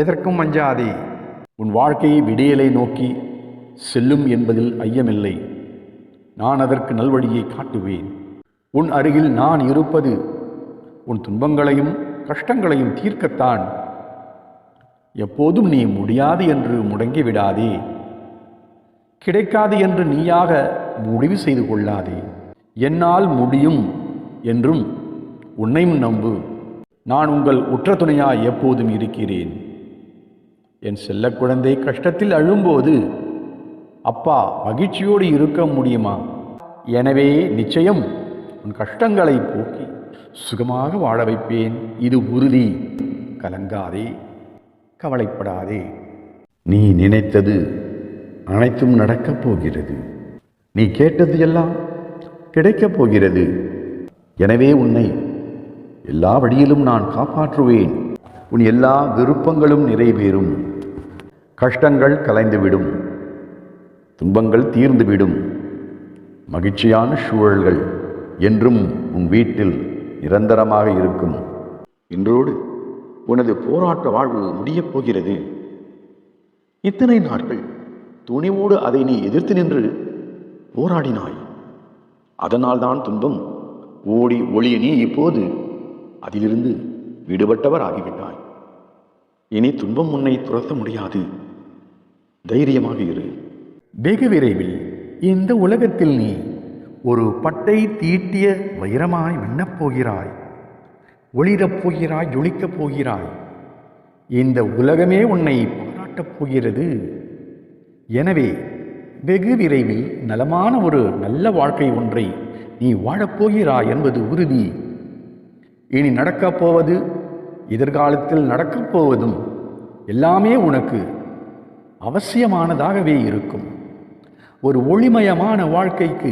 எதற்கும் அஞ்சாதே. உன் வாழ்க்கையை விடியலை நோக்கி செல்லும் என்பதில் ஐயமில்லை. நான் அதற்கு நல்வழியை காட்டுவேன். உன் அருகில் நான் இருப்பது உன் துன்பங்களையும் கஷ்டங்களையும் தீர்க்கத்தான். எப்போதும் நீ முடியாது என்று முடங்கிவிடாதே. கிடைக்காது என்று நீயாக முடிவு செய்து கொள்ளாதே. என்னால் முடியும் என்றும் உன்னையும் நம்பு. நான் உங்கள் உற்ற துணையாய் எப்போதும் இருக்கிறேன். என் செல்ல குழந்தை கஷ்டத்தில் அழும்போது அப்பா மகிழ்ச்சியோடு இருக்க முடியுமா? எனவே நிச்சயம் உன் கஷ்டங்களை போக்கி சுகமாக வாழ வைப்பேன். இது உறுதி. கலங்காதே, கவலைப்படாதே. நீ நினைத்தது அனைத்தும் நடக்கப் போகிறது. நீ கேட்டது எல்லாம் கிடைக்கப் போகிறது. எனவே உன்னை எல்லா வழியிலும் நான் காப்பாற்றுவேன். உன் எல்லா விருப்பங்களும் நிறைவேறும். கஷ்டங்கள் கலைந்துவிடும், துன்பங்கள் தீர்ந்துவிடும். மகிழ்ச்சியான சூழல்கள் என்றும் உன் வீட்டில் நிரந்தரமாக இருக்கும். இன்றோடு உனது போராட்ட வாழ்வு முடியப் போகிறது. இத்தனை நாட்கள் துணிவோடு அதை நீ எதிர்த்து நின்று போராடினாய். அதனால்தான் துன்பம் ஓடி ஒளிய நீ இப்போது அதிலிருந்து விடுபட்டவர் ஆகிவிட்டாய். இனி துன்பம் உன்னை துரத்த முடியாது. தைரியமாக இரு. வெகு விரைவில் இந்த உலகத்தில் நீ ஒரு பட்டை தீட்டிய வைரமாய் மின்னப் போகிறாய். ஒளிரப் போகிறாய், ஜொலிக்கப் போகிறாய். இந்த உலகமே உன்னை பாராட்டப் போகிறது. எனவே வெகு விரைவில் நலமான ஒரு நல்ல வாழ்க்கை ஒன்றை நீ வாழப்போகிறாய் என்பது உறுதி. இனி நடக்கப் போவது, எதிர்காலத்தில் நடக்கப் போவதும் எல்லாமே உனக்கு அவசியமானதாகவே இருக்கும். ஒரு ஒளிமயமான வாழ்க்கைக்கு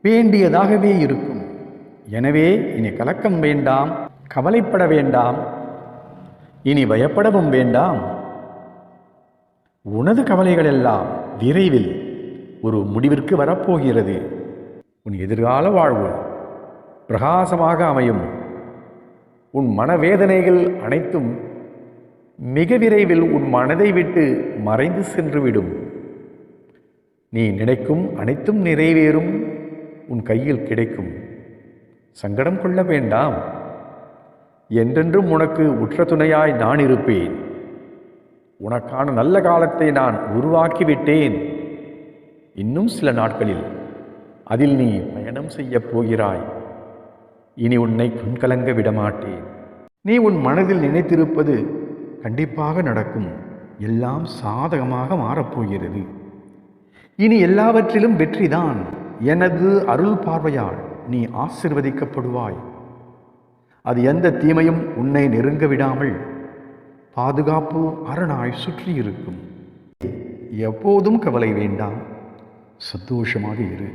வேண்டியதாகவே இருக்கும். எனவே இனி கலக்கம் வேண்டாம், கவலைப்பட வேண்டாம், இனி பயப்படவும் வேண்டாம். உனது கவலைகள் எல்லாம் விரைவில் ஒரு முடிவிற்கு வரப்போகிறது. உன் எதிர்கால வாழ்வு பிரகாசமாக அமையும். உன் மனவேதனைகள் அனைத்தும் மிக விரைவில் உன் மனதை விட்டு மறைந்து சென்றுவிடும். நீ நினைக்கும் அனைத்தும் நிறைவேறும், உன் கையில் கிடைக்கும். சங்கடம் கொள்ள வேண்டாம். என்றென்றும் உனக்கு உற்ற துணையாய் நான் இருப்பேன். உனக்கான நல்ல காலத்தை நான் உருவாக்கிவிட்டேன். இன்னும் சில நாட்களில் அதில் நீ பயணம் செய்யப் போகிறாய். இனி உன்னை கண்கலங்க விடமாட்டேன். நீ உன் மனதில் நினைத்திருப்பது கண்டிப்பாக நடக்கும். எல்லாம் சாதகமாக மாறப்போகிறது. இனி எல்லாவற்றிலும் வெற்றிதான். எனது அருள் பார்வையால் நீ ஆசிர்வதிக்கப்படுவாய். அது எந்த தீமையும் உன்னை நெருங்க விடாமல் பாதுகாப்பு அரணாய் சுற்றி இருக்கும். எப்போதும் கவலை வேண்டாம், சந்தோஷமாக இரு.